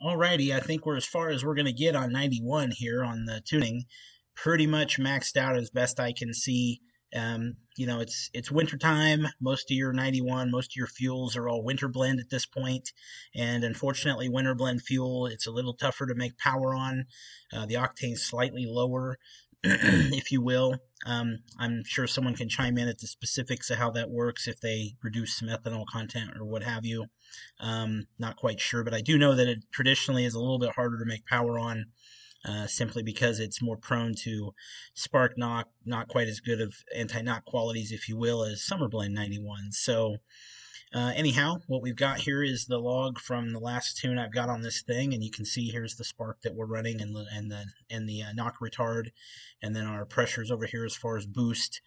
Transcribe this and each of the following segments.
Alrighty, I think we're as far as we're going to get on 91 here on the tuning. Pretty much maxed out as best I can see. It's winter time. Most of your 91, most of your fuels are all winter blend at this point, and unfortunately, winter blend fuel it's a little tougher to make power on. The octane's slightly lower, if you will. I'm sure someone can chime in at the specifics of how that works if they reduce some ethanol content or what have you. Not quite sure, but I do know that it traditionally is a little bit harder to make power on, simply because it's more prone to spark knock, not quite as good of anti-knock qualities, if you will, as Summer Blend 91. So anyhow, what we've got here is the log from the last tune I've got on this thing, and you can see here's the spark that we're running and the knock retard, and then our pressures over here as far as boost,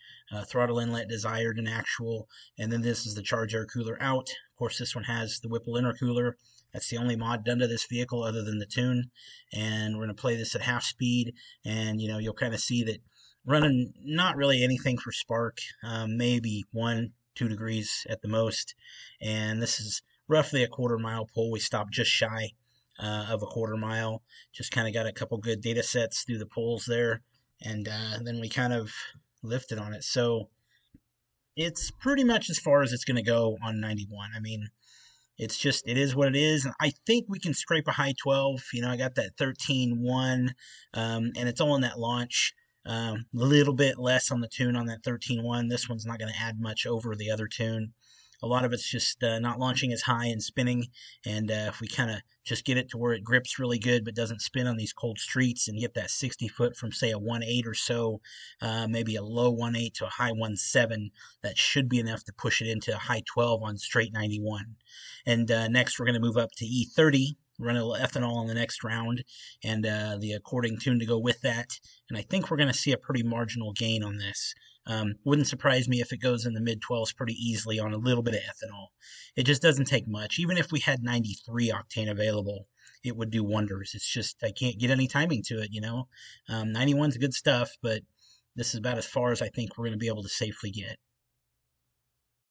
throttle inlet desired and actual, and then this is the charge air cooler out. Of course, this one has the Whipple intercooler. That's the only mod done to this vehicle other than the tune, and we're going to play this at half speed, and you'll kind of see that running not really anything for spark, maybe 1-2 degrees at the most. And this is roughly a quarter-mile pull. We stopped just shy of a quarter-mile. Just kind of got a couple good data sets through the pulls there, and then we kind of lifted on it. So it's pretty much as far as it's going to go on 91. I mean, it is what it is. And I think we can scrape a high 12. I got that 13.1, and it's all in that launch. A little bit less on the tune on that 13.1. This one's not going to add much over the other tune. A lot of it's just not launching as high and spinning. And if we kind of just get it to where it grips really good but doesn't spin on these cold streets and get that 60 foot from, say, a 1.8 or so, maybe a low 1.8 to a high 1.7, that should be enough to push it into a high 12 on straight 91. And next we're going to move up to E30. Run a little ethanol in the next round, and the according tune to go with that. And I think we're going to see a pretty marginal gain on this. Wouldn't surprise me if it goes in the mid 12s pretty easily on a little bit of ethanol. It just doesn't take much. Even if we had 93 octane available, it would do wonders. It's just I can't get any timing to it. 91's good stuff, but this is about as far as I think we're going to be able to safely get.